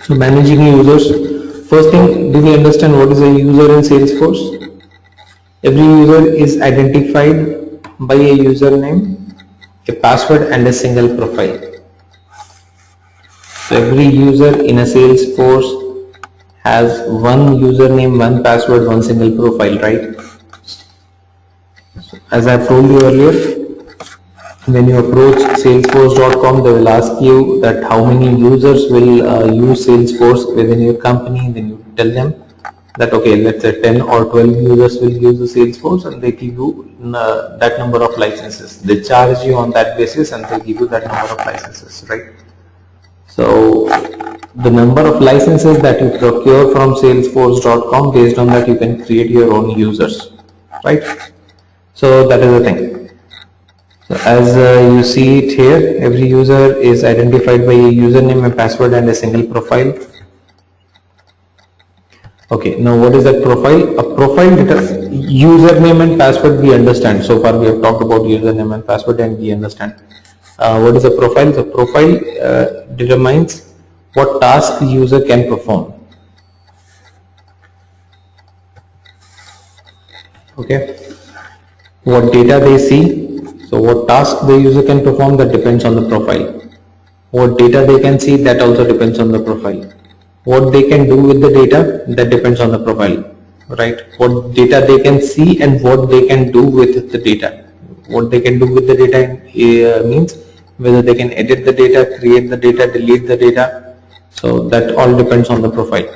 So managing users. First thing, do we understand what is a user in Salesforce? Every user is identified by a username, a password and a single profile. So every user in a Salesforce has one username, one password, one single profile, right? So as I told you earlier, when you approach salesforce.com, they will ask you that how many users will use Salesforce within your company. Then you tell them that okay, let's say 10 or 12 users will use the Salesforce, and they give you that number of licenses. They charge you on that basis and they give you that number of licenses, right? So the number of licenses that you procure from salesforce.com, based on that you can create your own users, right? So that is the thing. So as you see it here, every user is identified by a username, a password and a single profile. Okay, now what is that profile? A profile username and password we understand. So far we have talked about username and password and we understand. What is a profile? The profile determines what task the user can perform. Okay, what data they see. So what task the user can perform, that depends on the profile. What data they can see, that also depends on the profile. What they can do with the data, that depends on the profile, right? What data they can see and what they can do with the data. What they can do with the data means whether they can edit the data, create the data, delete the data. So that all depends on the profile.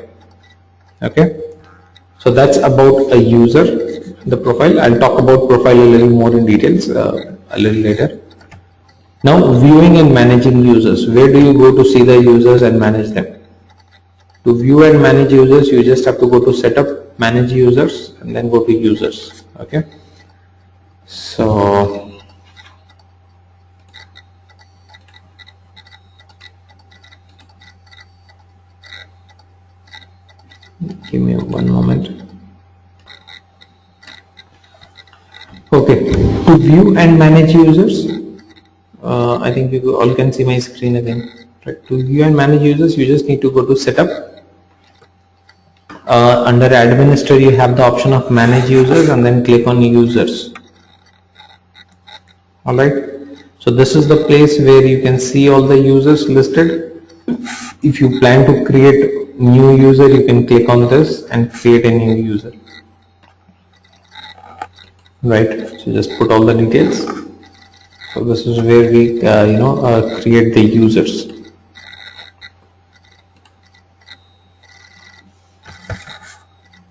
Okay, so that's about a user, the profile. I'll talk about profile a little more in details a little later. Now viewing and managing users. Where do you go to see the users and manage them? To view and manage users, you just have to go to setup, manage users, and then go to users. Okay, so give me one moment. Okay, to view and manage users, I think you all can see my screen again. Right. To view and manage users, you just need to go to setup. Under administrator, you have the option of manage users and then click on users. Alright, so this is the place where you can see all the users listed. If you plan to create new user, you can click on this and create a new user. Right, so just put all the details. So this is where we create the users.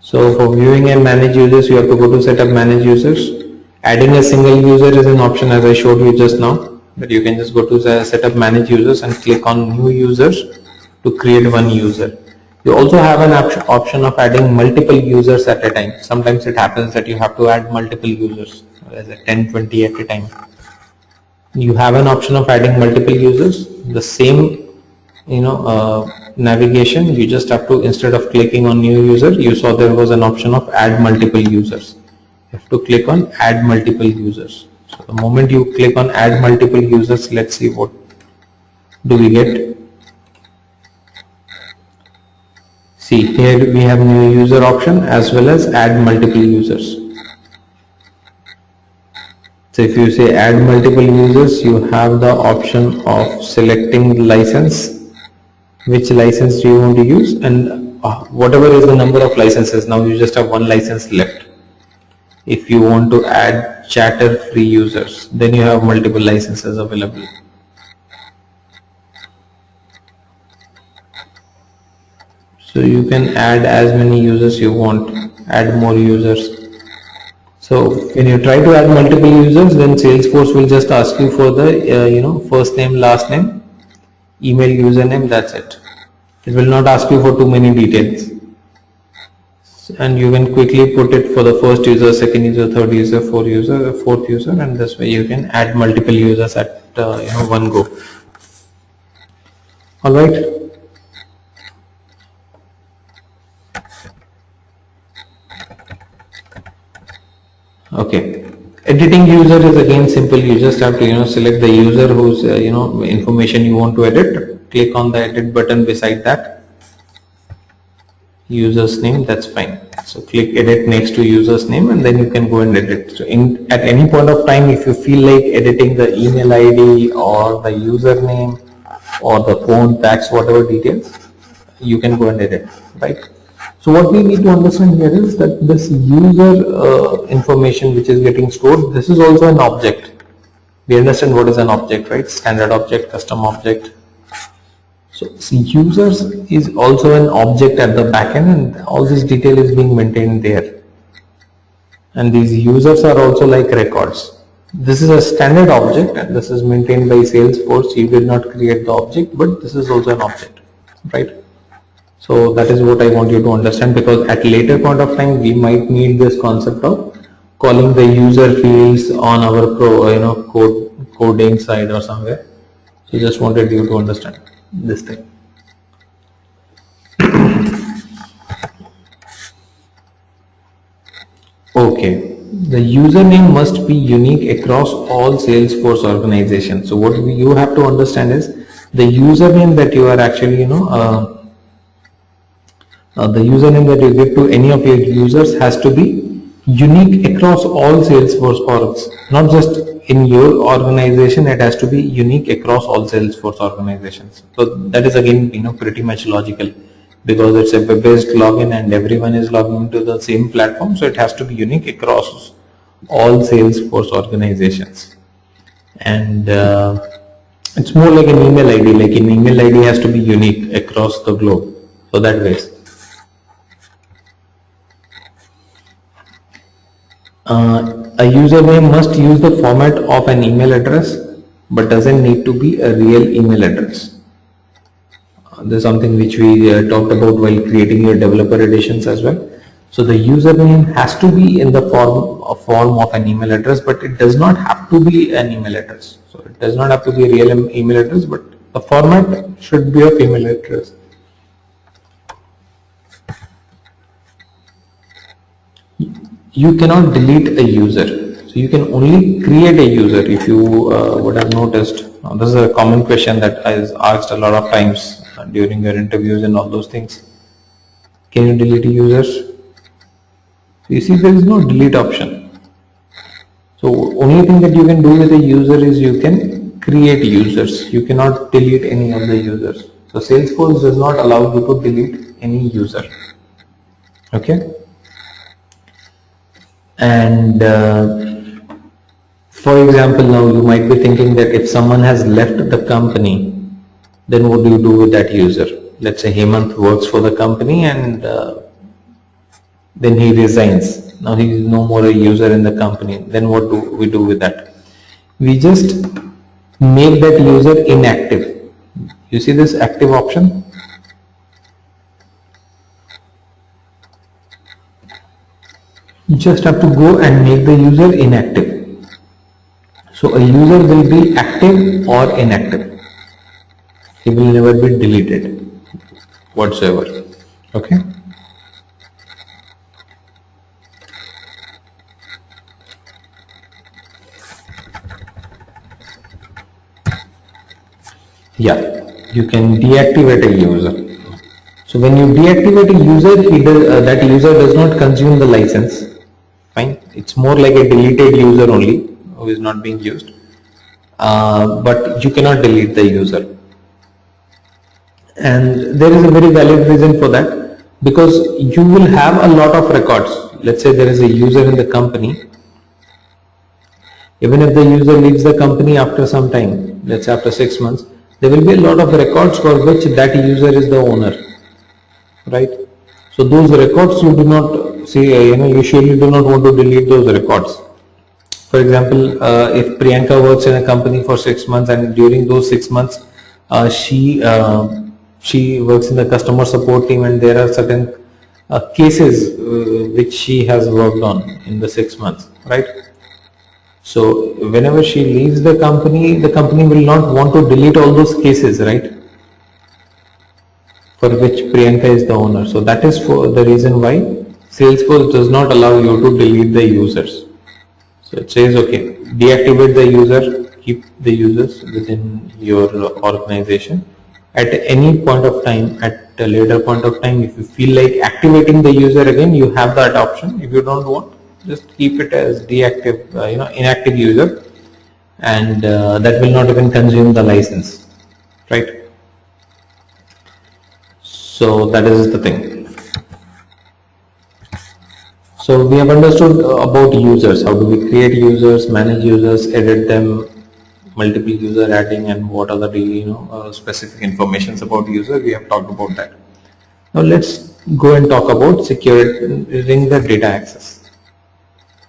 So for viewing and manage users, you have to go to setup, manage users. Adding a single user is an option, as I showed you just now, that you can just go to the setup, manage users and click on new users to create one user. You also have an option of adding multiple users at a time. Sometimes it happens that you have to add multiple users, as a 10, 20 at a time. You have an option of adding multiple users. The same navigation, you just have to, instead of clicking on new user, you saw there was an option of add multiple users. You have to click on add multiple users. So the moment you click on add multiple users, let's see what do we get. See, here we have new user option as well as add multiple users. So if you say add multiple users, you have the option of selecting the license. Which license do you want to use, and whatever is the number of licenses. Now you just have one license left. If you want to add chatter free users, then you have multiple licenses available. So you can add as many users you want, add more users. So when you try to add multiple users, then Salesforce will just ask you for the first name, last name, email, username, that's it. It will not ask you for too many details. And you can quickly put it for the first user, second user, third user, fourth user, and this way you can add multiple users at one go. Alright. Okay. Editing user is again simple. You just have to select the user whose information you want to edit. Click on the edit button beside that. user's name, that's fine. So click edit next to user's name and then you can go and edit. So at any point of time, if you feel like editing the email ID or the username or the phone, tax, whatever details, you can go and edit, right? So what we need to understand here is that this user information which is getting stored, this is also an object. We understand what is an object, right? Standard object, custom object. So users is also an object at the backend, and all this detail is being maintained there. And these users are also like records. This is a standard object and this is maintained by Salesforce. You did not create the object, but this is also an object, right? So that is what I want you to understand, because at later point of time we might need this concept of calling the user fields on our coding side or somewhere. So just wanted you to understand this thing. Okay, the username must be unique across all Salesforce organizations. So what you have to understand is the username that you are actually the username that you give to any of your users has to be unique across all Salesforce orgs, not just in your organization. It has to be unique across all Salesforce organizations. So that is again pretty much logical, because it's a web-based login and everyone is logging into the same platform, so it has to be unique across all Salesforce organizations. And it's more like an email ID, like an email ID has to be unique across the globe. So that way. A username must use the format of an email address, but doesn't need to be a real email address. This is something which we talked about while creating your developer editions as well. So the username has to be in the form of an email address, but it does not have to be an email address. So it does not have to be a real email address, but the format should be of email address. You cannot delete a user, so you can only create a user. If you would have noticed, this is a common question that is asked a lot of times during your interviews and all those things. Can you delete a user? So you see, there is no delete option. So only thing that you can do with a user is you can create users. You cannot delete any of the users. So Salesforce does not allow you to delete any user. Okay. And for example, now you might be thinking that if someone has left the company, then what do you do with that user? Let's say Hemant works for the company and then he resigns. Now he is no more a user in the company. Then what do we do with that? We just make that user inactive. You see this active option? You just have to go and make the user inactive. So a user will be active or inactive. He will never be deleted whatsoever. Okay. Yeah, you can deactivate a user. So when you deactivate a user, that user does not consume the license. Fine, it's more like a deleted user only who is not being used, but you cannot delete the user. And there is a very valid reason for that, because you will have a lot of records. Let's say there is a user in the company. Even if the user leaves the company after some time, let's say after 6 months, there will be a lot of records for which that user is the owner, right? So those records you do not see, you surely do not want to delete those records. For example, if Priyanka works in a company for 6 months and during those 6 months she works in the customer support team, and there are certain cases which she has worked on in the 6 months, right? So whenever she leaves the company will not want to delete all those cases, right, for which Priyanka is the owner. So that is for the reason why Salesforce does not allow you to delete the users. So it says, okay, deactivate the user, keep the users within your organization, at any point of time, at a later point of time, if you feel like activating the user again, you have that option. If you don't want, just keep it as deactive, inactive user, and that will not even consume the license, right? So that is the thing. So we have understood about users. How do we create users, manage users, edit them, multiple user adding, and what are the specific informations about user. We have talked about that. Now let's go and talk about securing the data access.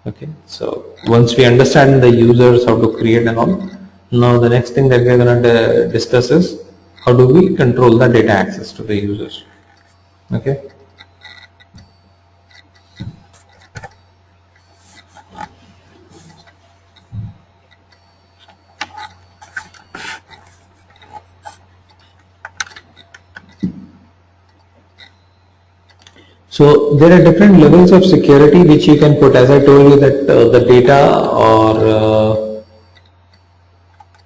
Okay, so once we understand the users, how to create and all, now the next thing that we are going to discuss is how do we control the data access to the users. Okay. So there are different levels of security which you can put. As I told you that the data or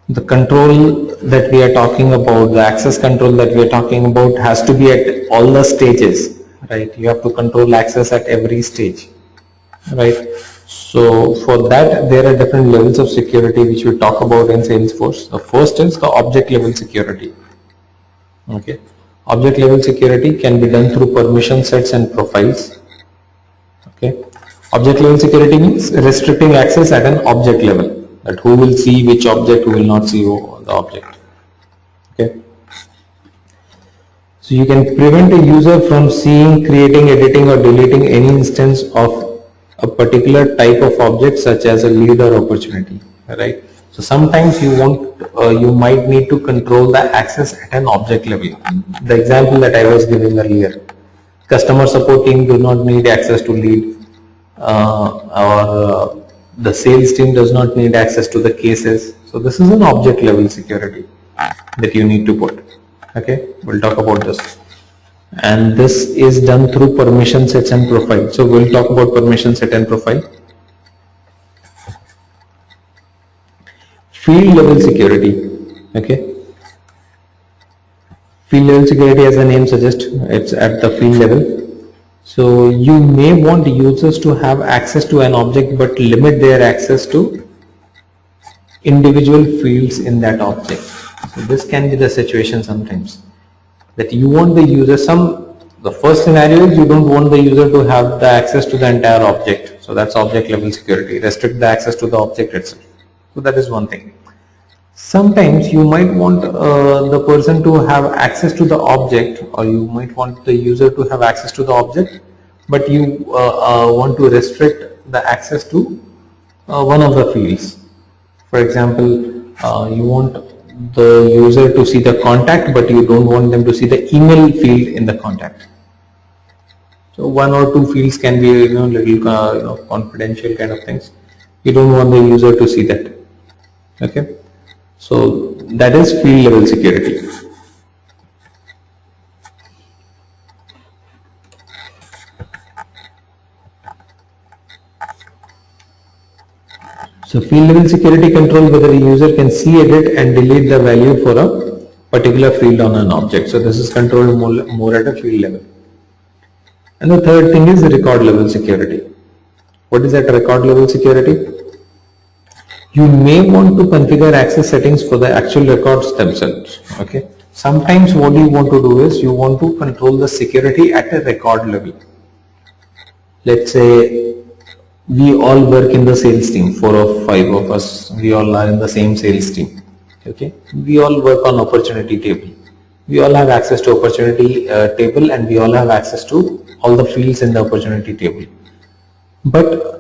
the control that we are talking about, the access control that we are talking about has to be at all the stages, right? You have to control access at every stage, right? So for that there are different levels of security which we talk about in Salesforce. The first is the object level security. Okay. Object level security can be done through permission sets and profiles. Okay. Object level security means restricting access at an object level, that who will see which object, who will not see the object. Okay. So you can prevent a user from seeing, creating, editing or deleting any instance of a particular type of object such as a lead or opportunity, right? So sometimes you might need to control the access at an object level. The example that I was giving earlier, customer support team do not need access to lead, or the sales team does not need access to the cases. So this is an object level security that you need to put. Okay, we'll talk about this. And this is done through permission sets and profile. So we'll talk about permission set and profile. Field level security. Okay. Field level security, as the name suggests, it's at the field level. So you may want users to have access to an object but limit their access to individual fields in that object. So this can be the situation sometimes, that you want the user, the first scenario is you don't want the user to have the access to the entire object. So that's object level security, restrict the access to the object itself. So that is one thing. Sometimes you might want the person to have access to the object, or you might want the user to have access to the object, but you want to restrict the access to one of the fields. For example, you want the user to see the contact, but you don't want them to see the email field in the contact. So one or two fields can be little confidential kind of things. You don't want the user to see that. Okay. So that is field level security. So field level security control whether a user can see, edit and delete the value for a particular field on an object. So this is controlled more at a field level. And the third thing is record level security. What is that record level security? You may want to configure access settings for the actual records themselves. Okay. Sometimes what you want to do is you want to control the security at a record level. Let's say we all work in the sales team, 4 or 5 of us, we all are in the same sales team. Okay. We all work on opportunity table. We all have access to opportunity table, and we all have access to all the fields in the opportunity table. But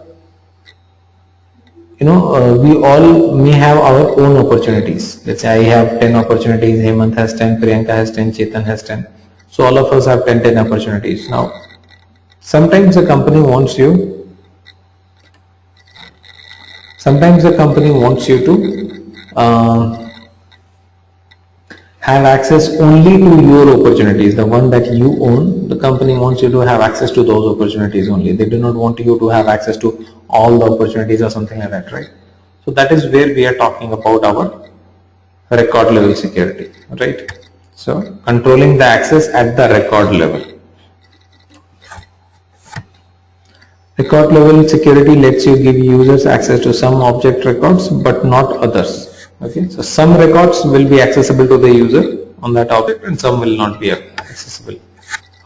we all may have our own opportunities. Let's say I have 10 opportunities, Hemant has 10, Priyanka has 10, Chetan has 10. So all of us have 10 opportunities. Now, sometimes the company wants you to have access only to your opportunities, the one that you own. The company wants you to have access to those opportunities only. They do not want you to have access to all the opportunities or something like that, right? So that is where we are talking about our record level security, right? So controlling the access at the record level. Record level security lets you give users access to some object records but not others. Okay, so some records will be accessible to the user on that object and some will not be accessible.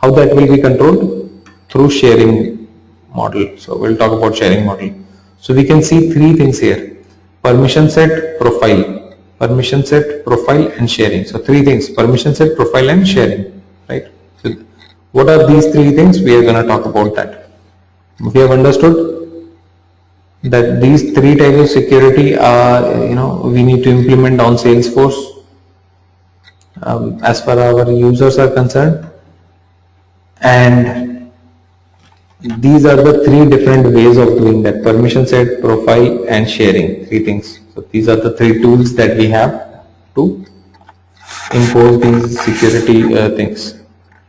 How that will be controlled? Through sharing model. So we'll talk about sharing model. So we can see three things here: permission set, profile, permission set, profile, and sharing. So three things: permission set, profile, and sharing. Right. So what are these three things? We are going to talk about that. We have understood that these three types of security are, we need to implement on Salesforce as far as our users are concerned, and these are the three different ways of doing that: permission set, profile, and sharing. Three things. So these are the three tools that we have to impose these security things: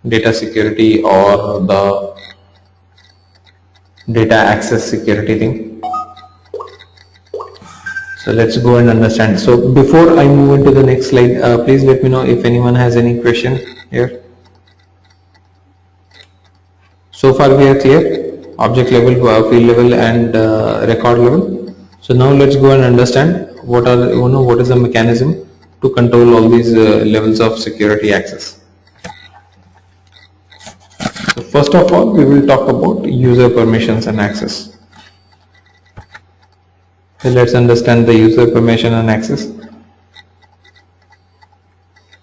data security or the data access security thing. So let's go and understand. So before I move into the next slide, please let me know if anyone has any question here. So far we are clear: object level, field level, and record level. So now let's go and understand what is the mechanism to control all these levels of security access. So first of all, we will talk about user permissions and access. So let's understand the user permission and access.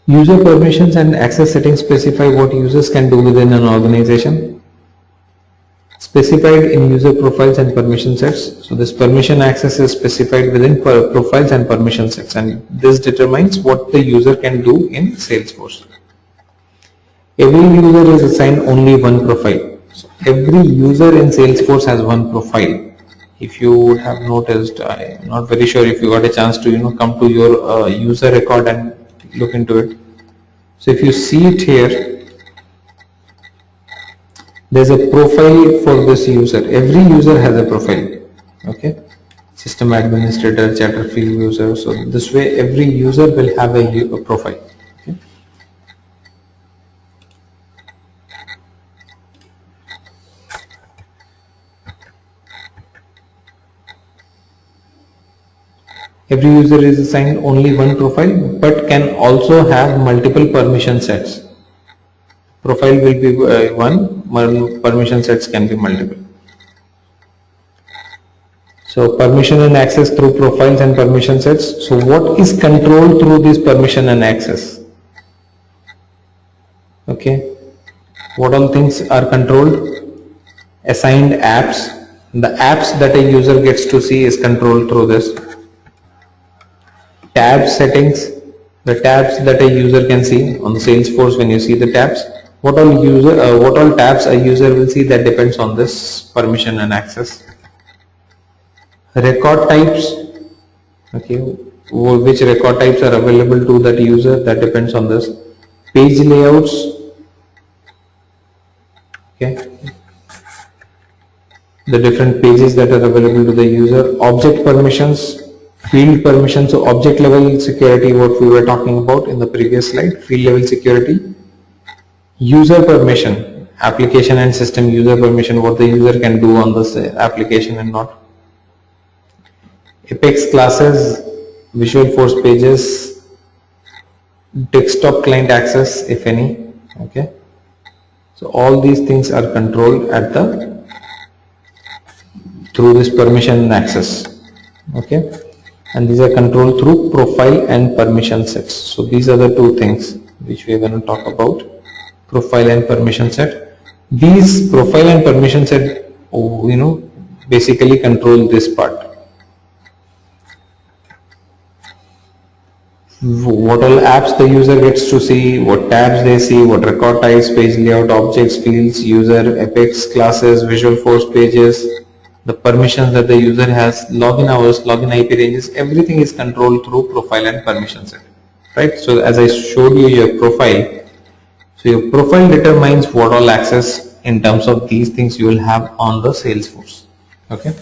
User permissions and access settings specify what users can do within an organization, specified in user profiles and permission sets. So this permission access is specified within profiles and permission sets, and this determines what the user can do in Salesforce. Every user is assigned only one profile. So every user in Salesforce has one profile. If you would have noticed, I'm not very sure if you got a chance to come to your user record and look into it. So if you see it here, there's a profile for this user. Every user has a profile. Okay, system administrator, chatter field user. So this way, every user will have a profile. Okay. Every user is assigned only one profile, but can also have multiple permission sets. Profile will be one, permission sets can be multiple. So permission and access through profiles and permission sets. So what is controlled through this permission and access? Okay, what all things are controlled? Assigned apps. The apps that a user gets to see is controlled through this. Tab settings, the tabs that a user can see on Salesforce. When you see the tabs, what all tabs a user will see, that depends on this permission and access. Record types, okay, which record types are available to that user, that depends on this. Page layouts, okay, the different pages that are available to the user. Object permissions, field permissions. So object level security, what we were talking about in the previous slide. Field level security. User permission, application and system user permission, what the user can do on this application and not. Apex classes, Visualforce pages, desktop client access, if any. Okay, so all these things are controlled at through this permission and access. Okay, and these are controlled through profile and permission sets. So these are the two things which we are going to talk about: profile and permission set. These profile and permission set, basically control this part. What all apps the user gets to see, what tabs they see, what record types, page layout, objects, fields, user, Apex classes, Visualforce pages, the permissions that the user has, login hours, login IP ranges, everything is controlled through profile and permission set. Right? So as I showed you your profile, so your profile determines what all access in terms of these things you will have on the Salesforce. Okay.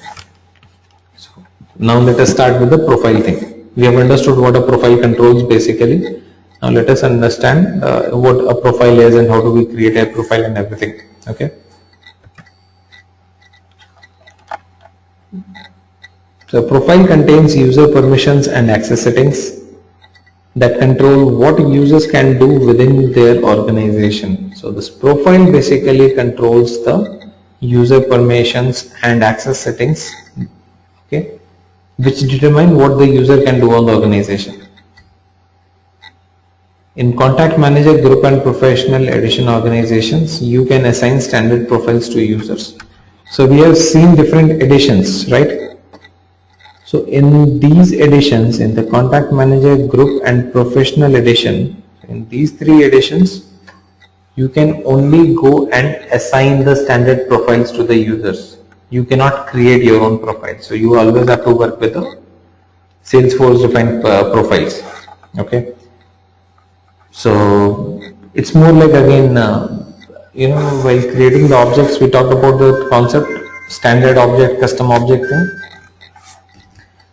So now let us start with the profile thing. We have understood what a profile controls basically. Now let us understand what a profile is and how do we create a profile and everything. Okay. So profile contains user permissions and access settings that control what users can do within their organization. So this profile basically controls the user permissions and access settings, okay, which determine what the user can do on the organization. In Contact Manager Group and Professional Edition organizations, you can assign standard profiles to users. So we have seen different editions, right? So in these editions, in the Contact Manager Group and Professional Edition, in these three editions, you can only go and assign the standard profiles to the users. You cannot create your own profile. So you always have to work with the Salesforce defined profiles. Okay. So it's more like again, while creating the objects, we talked about the concept, standard object, custom object thing.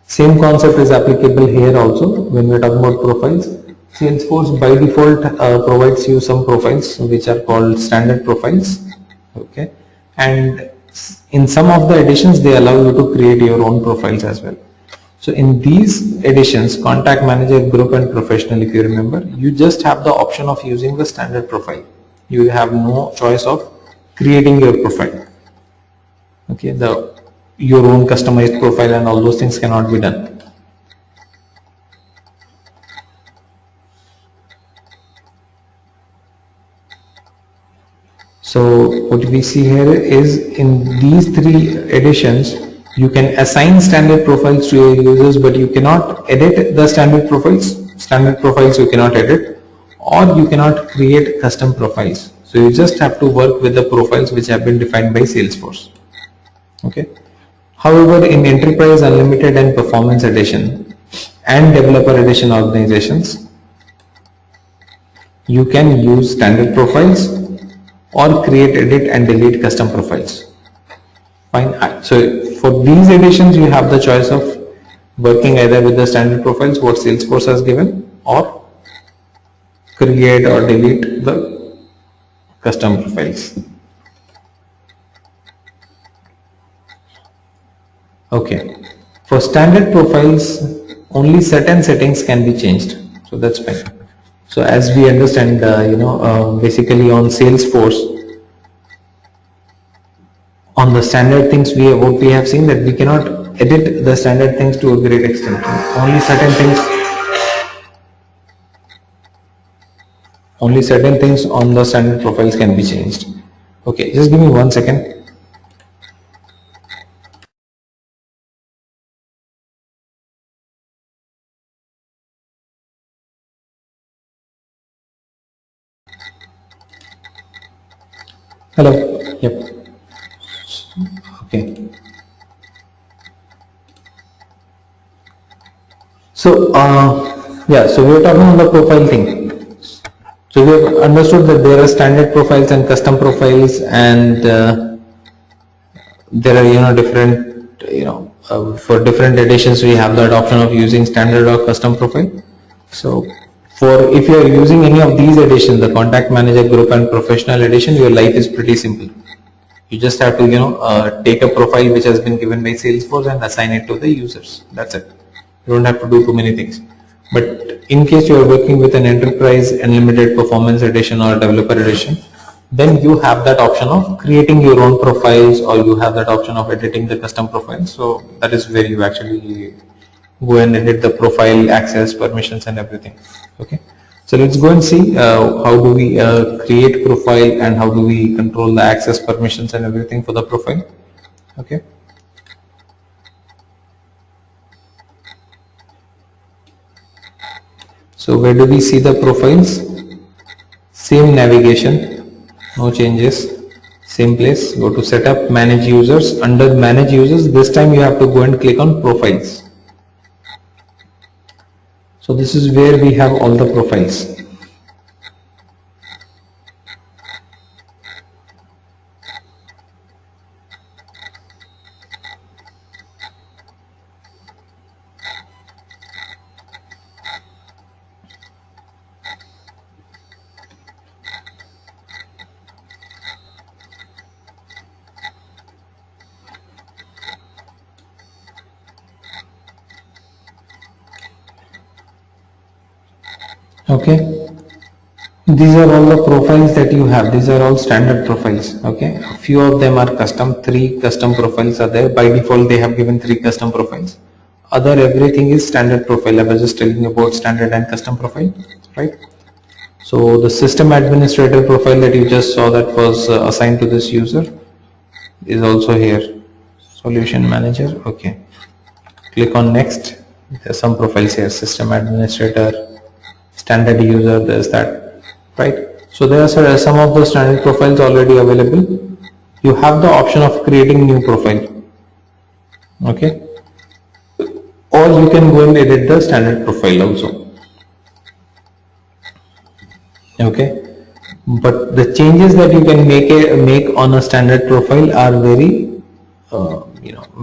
Same concept is applicable here also when we are talking about profiles. Salesforce by default provides you some profiles which are called standard profiles. Okay, and in some of the editions they allow you to create your own profiles as well. So in these editions, Contact Manager, Group and Professional, if you remember, you just have the option of using the standard profile. You have no choice of creating your profile. Okay, your own customized profile and all those things cannot be done. So what we see here is in these three editions, you can assign standard profiles to your users, but you cannot edit the standard profiles. Standard profiles you cannot edit, or you cannot create custom profiles. So you just have to work with the profiles which have been defined by Salesforce. Okay. However, in Enterprise Unlimited and Performance Edition and Developer Edition organizations, you can use standard profiles or create, edit and delete custom profiles. Fine. So for these editions, you have the choice of working either with the standard profiles what Salesforce has given, or create or delete the custom profiles. Okay. For standard profiles, only certain settings can be changed. So that's fine. So as we understand, basically on Salesforce, on the standard things, what we have seen that we cannot edit the standard things to a great extent. Only certain things on the standard profiles can be changed. Okay, just give me 1 second. Hello. Yep. Okay. So so we are talking on the profile thing. So we have understood that there are standard profiles and custom profiles, and there are different for different editions we have that option of using standard or custom profile. So if you are using any of these editions, the Contact Manager, Group and Professional Edition, your life is pretty simple. You just have to take a profile which has been given by Salesforce and assign it to the users. That's it. You don't have to do too many things. But in case you are working with an Enterprise Unlimited Performance Edition or Developer Edition, then you have that option of creating your own profiles, or you have that option of editing the custom profiles. So that is where you actually go and edit the profile, access, permissions and everything. Okay. So let's go and see how do we create profile and how do we control the access, permissions and everything for the profile. Okay. So where do we see the profiles? Same navigation, no changes, same place. Go to setup, manage users. Under manage users, this time you have to go and click on profiles. So this is where we have all the profiles. Okay, these are all the profiles that you have. These are all standard profiles. Okay, a few of them are custom. 3 custom profiles are there. By default they have given 3 custom profiles. Other everything is standard profile. I was just telling you about standard and custom profile, right? So the system administrator profile that you just saw that was assigned to this user is also here. Solution manager. Okay, click on next. There's some profiles here: system administrator, standard user, there's that, right? So there are some of the standard profiles already available. You have the option of creating new profile. Okay, or you can go and edit the standard profile also. Okay, but the changes that you can make on a standard profile are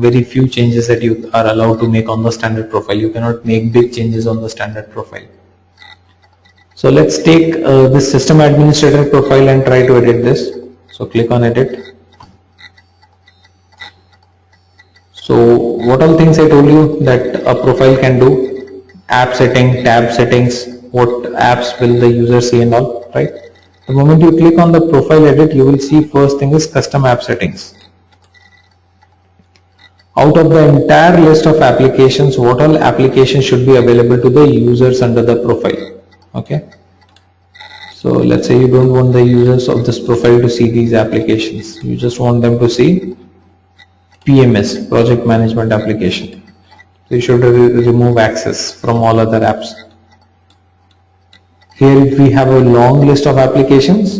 very few changes that you are allowed to make on the standard profile. You cannot make big changes on the standard profile. So let's take this system administrator profile and try to edit this. So click on edit. So what all things I told you that a profile can do: app setting, tab settings, what apps will the user see and all, right? The moment you click on the profile edit, you will see first thing is custom app settings. Out of the entire list of applications, what all applications should be available to the users under the profile. Okay. So let's say you don't want the users of this profile to see these applications. You just want them to see PMS, project management application. So you should remove access from all other apps. Here we have a long list of applications.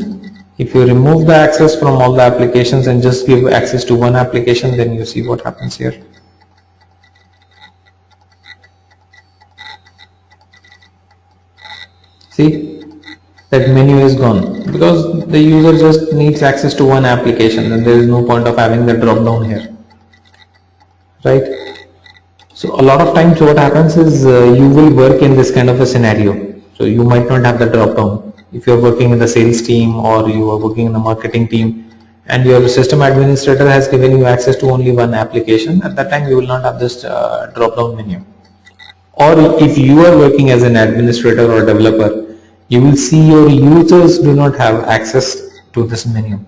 If you remove the access from all the applications and just give access to one application, then you see what happens here. See, that menu is gone because the user just needs access to one application, and there is no point of having the drop down here, right? So a lot of times what happens is you will work in this kind of a scenario. So you might not have the drop down. If you are working in the sales team or you are working in the marketing team and your system administrator has given you access to only one application, at that time you will not have this drop down menu. Or if you are working as an administrator or developer, you will see your users do not have access to this menu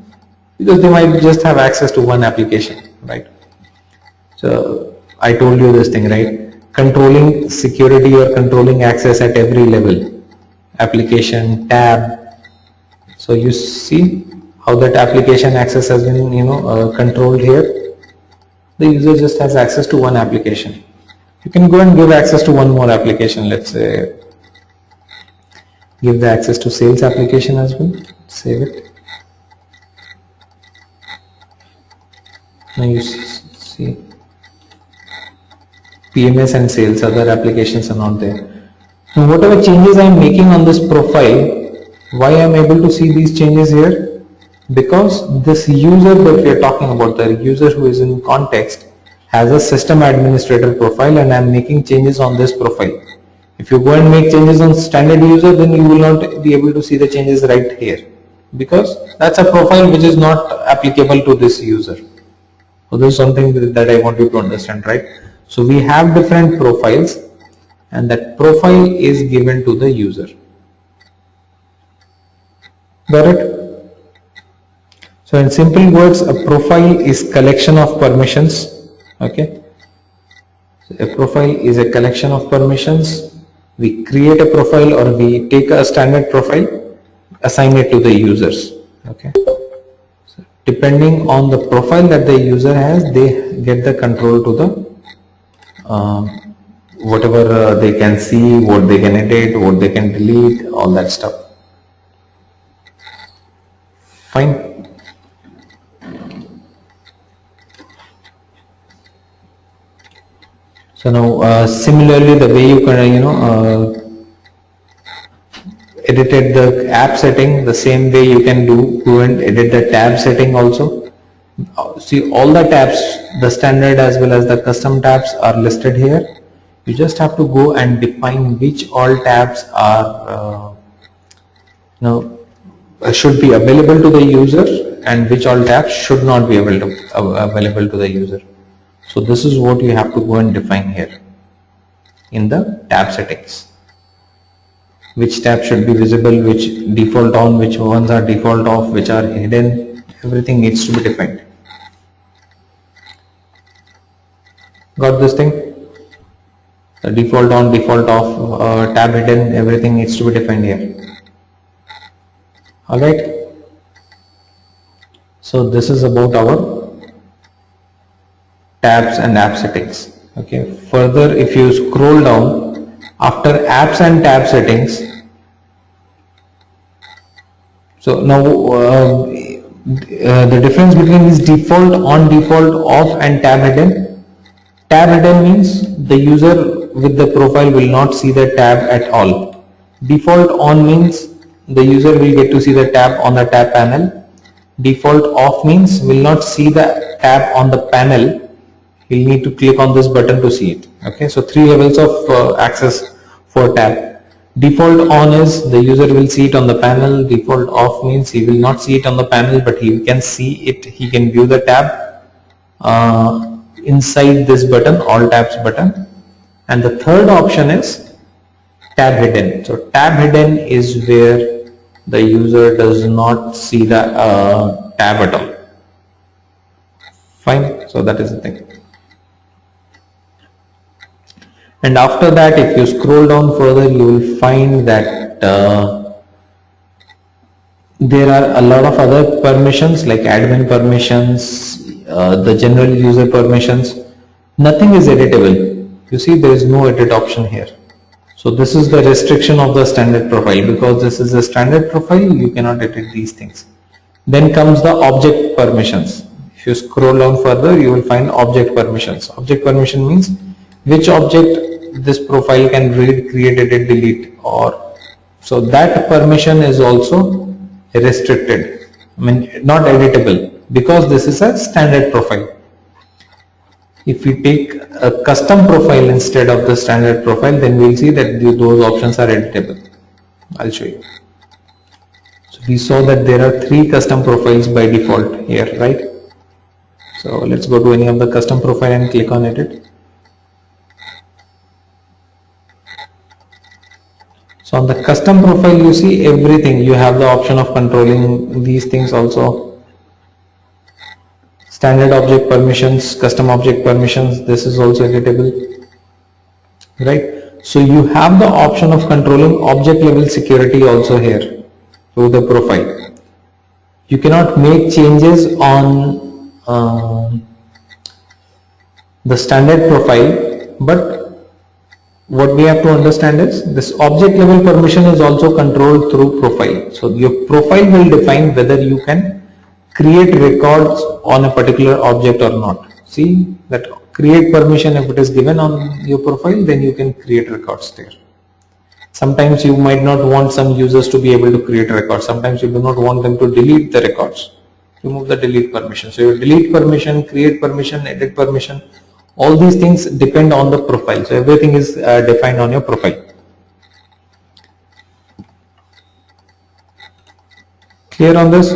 because they might just have access to one application, right? So I told you this thing, right? Controlling security or controlling access at every level. Application, tab. So you see how that application access has been controlled here. The user just has access to one application. You can go and give access to one more application. Let's say give the access to sales application as well. Save it. Now you see PMS and sales, other applications are not there. Now whatever changes I am making on this profile, why I am able to see these changes here? Because this user that we are talking about, the user who is in context, has a system administrator profile, and I am making changes on this profile. If you go and make changes on standard user, then you will not be able to see the changes right here because that's a profile which is not applicable to this user. So this is something that I want you to understand, right? So we have different profiles and that profile is given to the user. Got it? So in simple words, a profile is collection of permissions. Okay. So a profile is a collection of permissions. We create a profile or we take a standard profile, assign it to the users. Okay. So depending on the profile that the user has, they get the control to the whatever they can see, what they can edit, what they can delete, all that stuff. Fine. So now similarly the way you can edited the app setting, the same way you can go and edit the tab setting also. See, all the tabs, the standard as well as the custom tabs are listed here. You just have to go and define which all tabs are should be available to the user and which all tabs should not be available to the user. So this is what you have to go and define here in the tab settings. which tab should be visible, which default on, which ones are default off, which are hidden. Everything needs to be defined. Got this thing? The default on, default off, tab hidden, everything needs to be defined here. Alright. So this is about our tabs and app settings. Okay. Further, if you scroll down, after apps and tab settings, so now the difference between this default on, default off and tab hidden. Tab hidden means the user with the profile will not see the tab at all. Default on means the user will get to see the tab on the tab panel. Default off means will not see the tab on the panel. He'll need to click on this button to see it. Okay, so 3 levels of access for tab. Default on is the user will see it on the panel. Default off means he will not see it on the panel, but he can see it. He can view the tab inside this button, all tabs button. And the third option is tab hidden. So tab hidden is where the user does not see the tab at all. Fine. So that is the thing. And after that, if you scroll down further, you will find that there are a lot of other permissions like admin permissions, the general user permissions. Nothing is editable. You see, there is no edit option here. So this is the restriction of the standard profile. Because this is a standard profile, you cannot edit these things. Then comes the object permissions. If you scroll down further, you will find object permissions. Object permission means which object this profile can read, create, edit, delete, or so that permission is also restricted. I mean, not editable, because this is a standard profile. If we take a custom profile instead of the standard profile, then we'll see that those options are editable. I'll show you. So we saw that there are 3 custom profiles by default here, right? So let's go to any of the custom profile and click on edit. So on the custom profile, you see everything. You have the option of controlling these things also. Standard object permissions, custom object permissions, this is also editable, right? So you have the option of controlling object level security also here through the profile. You cannot make changes on the standard profile, but what we have to understand is this object level permission is also controlled through profile. So your profile will define whether you can create records on a particular object or not. See that create permission, if it is given on your profile, then you can create records there. Sometimes you might not want some users to be able to create records. Sometimes you do not want them to delete the records. Remove the delete permission. So your delete permission, create permission, edit permission, all these things depend on the profile. So everything is defined on your profile. Clear on this?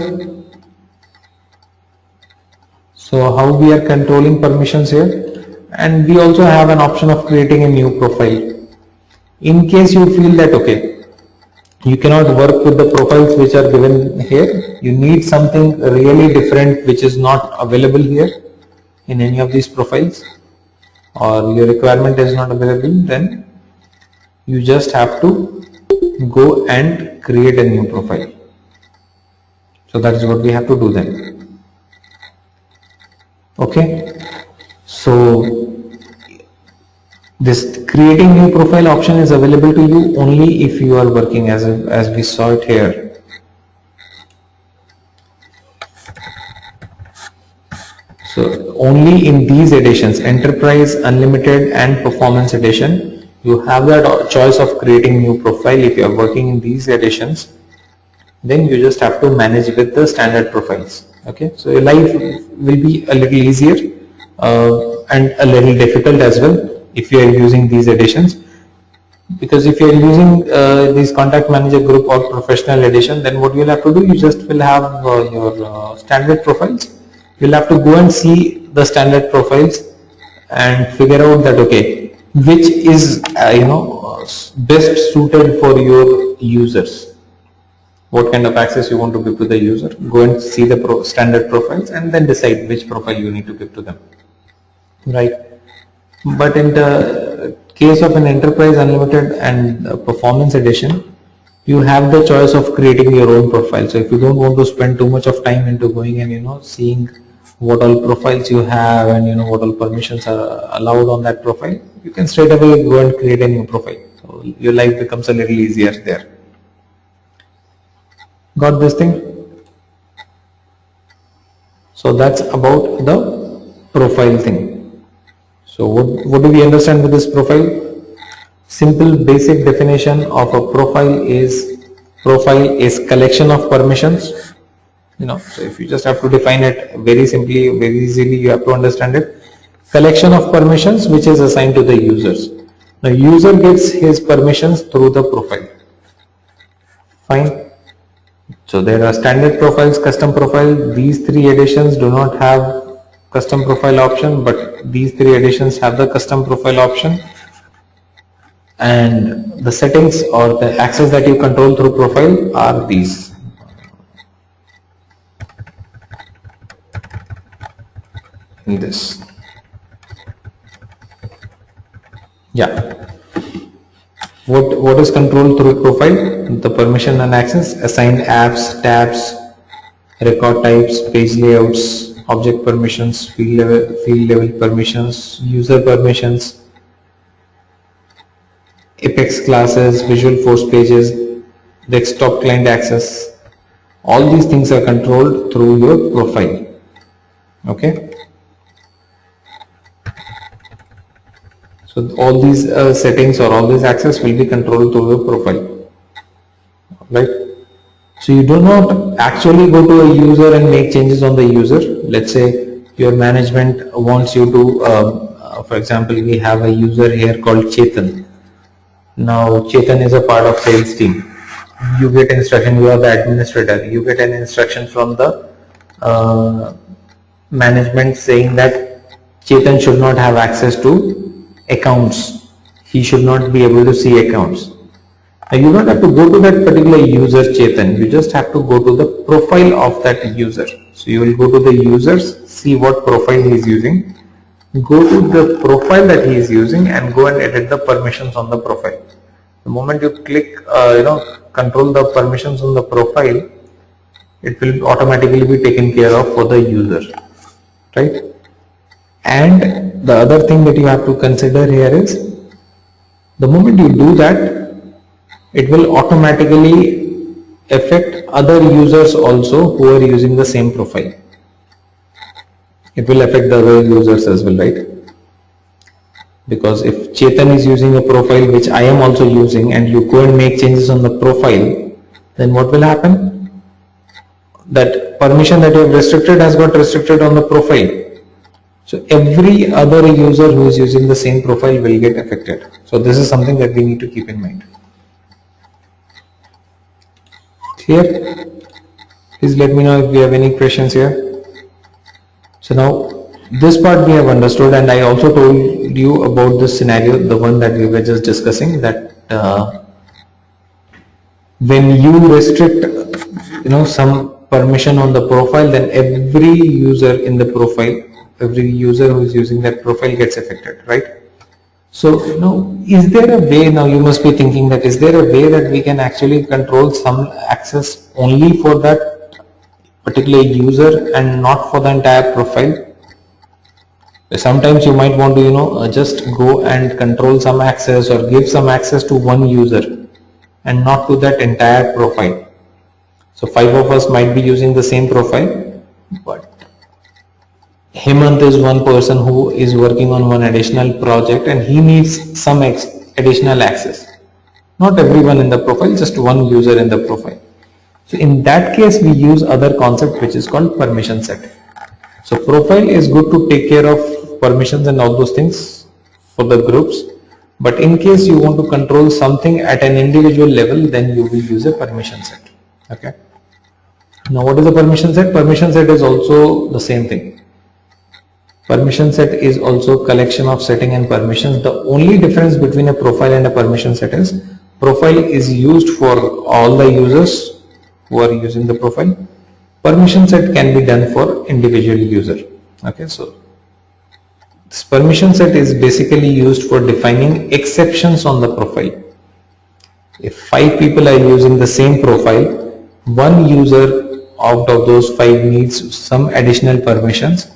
So how we are controlling permissions here, and we also have an option of creating a new profile. In case you feel that okay, you cannot work with the profiles which are given here, you need something really different which is not available here in any of these profiles, or your requirement is not available, then you just have to go and create a new profile. So that is what we have to do then. Okay, so this creating new profile option is available to you only if you are working as we saw it here. So only in these editions, Enterprise, Unlimited and Performance Edition, you have that choice of creating new profile. If you are working in these editions, then you just have to manage with the standard profiles. Okay, so your life will be a little easier and a little difficult as well if you are using these editions, because if you are using these Contact Manager Group or Professional Edition, then what you will have to do, you just will have your standard profiles. You will have to go and see the standard profiles and figure out that okay, which is best suited for your users. What kind of access you want to give to the user? Go and see the standard profiles and then decide which profile you need to give to them, right? But in the case of an Enterprise Unlimited and Performance Edition, you have the choice of creating your own profile. So if you don't want to spend too much of time into going and seeing what all profiles you have and what all permissions are allowed on that profile, you can straight away go and create a new profile. So your life becomes a little easier there. Got this thing? So that's about the profile thing. So what do we understand with this profile? Simple basic definition of a profile is collection of permissions. So if you just have to define it very simply, very easily, you have to understand it. Collection of permissions which is assigned to the users. Now user gets his permissions through the profile. Fine. So there are standard profiles, custom profile. These three editions do not have custom profile option, but these three editions have the custom profile option. And the settings or the access that you control through profile are these. This. Yeah. What is controlled through profile? The permission and access, assigned apps, tabs, record types, page layouts, object permissions, field level permissions, user permissions, Apex classes, Visual Force pages, desktop client access. All these things are controlled through your profile. Okay. So all these settings or all this access will be controlled through your profile, right? So you do not actually go to a user and make changes on the user. Let's say your management wants you to, for example, we have a user here called Chetan. Now Chetan is a part of sales team. You get instruction, you are the administrator. You get an instruction from the management saying that Chetan should not have access to accounts. He should not be able to see accounts. Now you don't have to go to that particular user Chetan. You just have to go to the profile of that user. So you will go to the users, see what profile he is using, go to the profile that he is using and go and edit the permissions on the profile. The moment you click, control the permissions on the profile, it will automatically be taken care of for the user, right? And the other thing that you have to consider here is, the moment you do that, it will automatically affect other users also who are using the same profile. It will affect the other users as well, right? Because if Chetan is using a profile which I am also using and you go and make changes on the profile, then what will happen? That permission that you have restricted has got restricted on the profile. So every other user who is using the same profile will get affected. So this is something that we need to keep in mind. Clear? Please let me know if we have any questions here. So now this part we have understood, and I also told you about this scenario, the one that we were just discussing, that when you restrict some permission on the profile, then every user in the profile, every user who is using that profile gets affected, right? So is there a way, now you must be thinking that is there a way that we can actually control some access only for that particular user and not for the entire profile? Sometimes you might want to just go and control some access or give some access to one user and not to that entire profile. So 5 of us might be using the same profile, but Hemant is one person who is working on one additional project and he needs some additional access. Not everyone in the profile, just one user in the profile. So in that case, we use other concept which is called permission set. So profile is good to take care of permissions and all those things for the groups. But in case you want to control something at an individual level, then you will use a permission set. Okay. Now what is a permission set? Permission set is also the same thing. Permission set is also collection of setting and permissions. The only difference between a profile and a permission set is profile is used for all the users who are using the profile. Permission set can be done for individual user. Okay, so this permission set is basically used for defining exceptions on the profile. If 5 people are using the same profile, one user out of those 5 needs some additional permissions.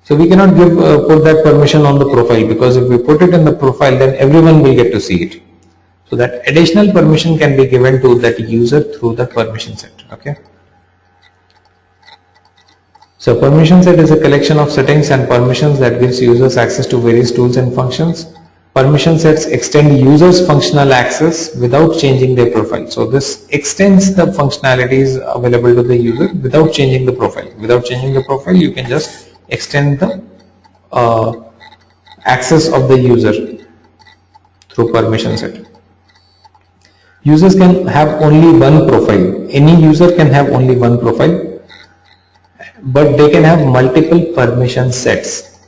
So we cannot put that permission on the profile, because if we put it in the profile, then everyone will get to see it. So that additional permission can be given to that user through the permission set. Okay. So permission set is a collection of settings and permissions that gives users access to various tools and functions. Permission sets extend users' functional access without changing their profile. So this extends the functionalities available to the user without changing the profile. Without changing the profile, you can just extend the access of the user through permission set. Users can have only one profile. Any user can have only one profile, but they can have multiple permission sets.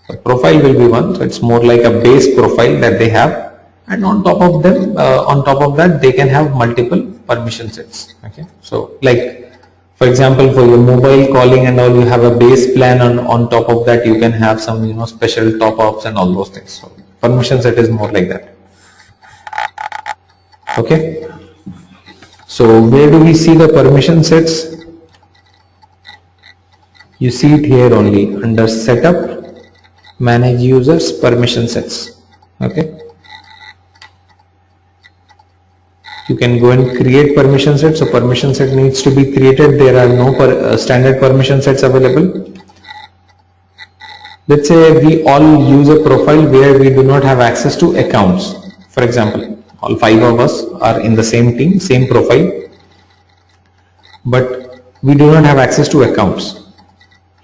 The profile will be one, so it's more like a base profile that they have, and on top of them, on top of that, they can have multiple permission sets. Okay, so like for example, for your mobile calling and all, you have a base plan, and on top of that, you can have some special top-ups and all those things. So permission set is more like that. Okay. So where do we see the permission sets? You see it here only under setup, manage users, permission sets. Okay. You can go and create permission set. So permission set needs to be created. There are no standard permission sets available. Let's say we all use a profile where we do not have access to accounts. For example, all 5 of us are in the same team, same profile, but we do not have access to accounts.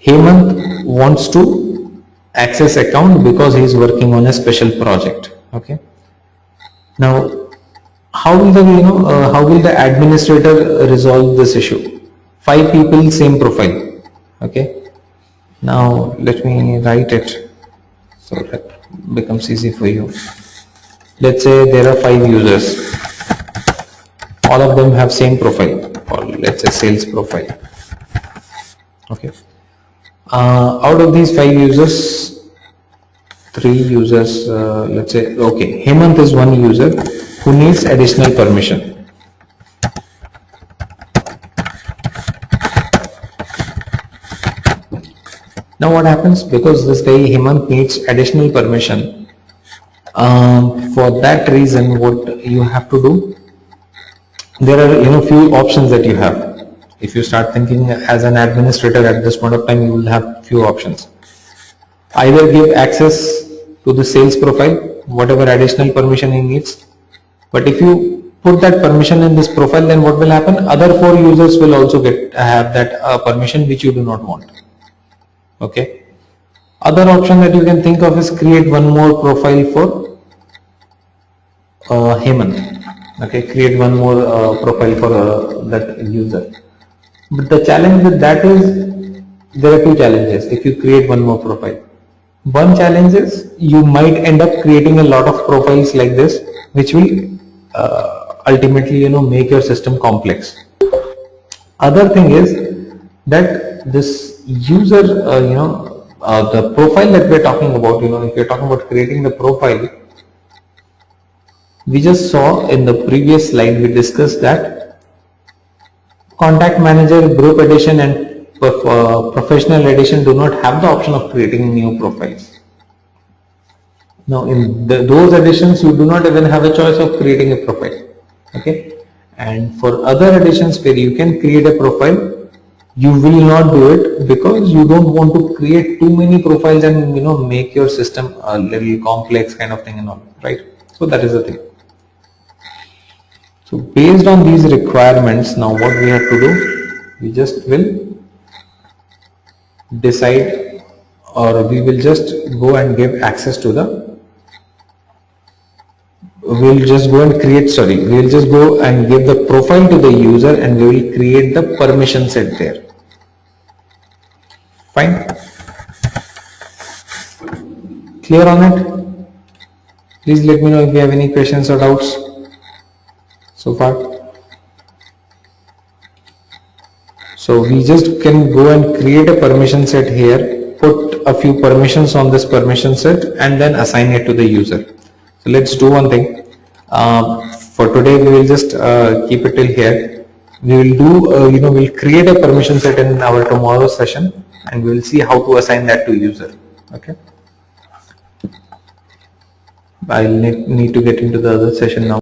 Hemant wants to access account because he is working on a special project. Okay. Now, how will the administrator resolve this issue? 5 people, same profile. Okay. Now let me write it so that becomes easy for you. Let's say there are 5 users. All of them have same profile, or let's say sales profile. Okay. Out of these 5 users, 3 users, let's say, okay, Hemant is one user who needs additional permission. Now what happens, because this guy Hemant needs additional permission, for that reason what you have to do, there are few options that you have. If you start thinking as an administrator at this point of time, you will have few options. Either give access to the sales profile, whatever additional permission he needs. But if you put that permission in this profile, then what will happen? Other 4 users will also have that permission which you do not want. Okay. Other option that you can think of is create one more profile for Hemant. Okay, create one more profile for that user. But the challenge with that is, there are 2 challenges if you create one more profile. One challenge is you might end up creating a lot of profiles like this, which will ultimately make your system complex. Other thing is that this user, the profile that we are talking about, if you are talking about creating the profile, we just saw in the previous slide, we discussed that contact manager, group edition and professional edition do not have the option of creating new profiles. Now in those editions, you do not even have a choice of creating a profile. Okay. And for other editions where you can create a profile, you will not do it because you don't want to create too many profiles and make your system a little complex kind of thing and all, right? So that is the thing. So based on these requirements, now what we have to do, we just will decide, or we will just go and give access to the, we'll just go and create, we'll just go and give the profile to the user and we will create the permission set there. Fine. Clear on it? Please let me know if you have any questions or doubts so far. So we just can go and create a permission set here, put a few permissions on this permission set and then assign it to the user. So let's do one thing. For today we will just keep it till here. We will do, we'll create a permission set in our tomorrow session and we will see how to assign that to user. Okay. I'll need to get into the other session now.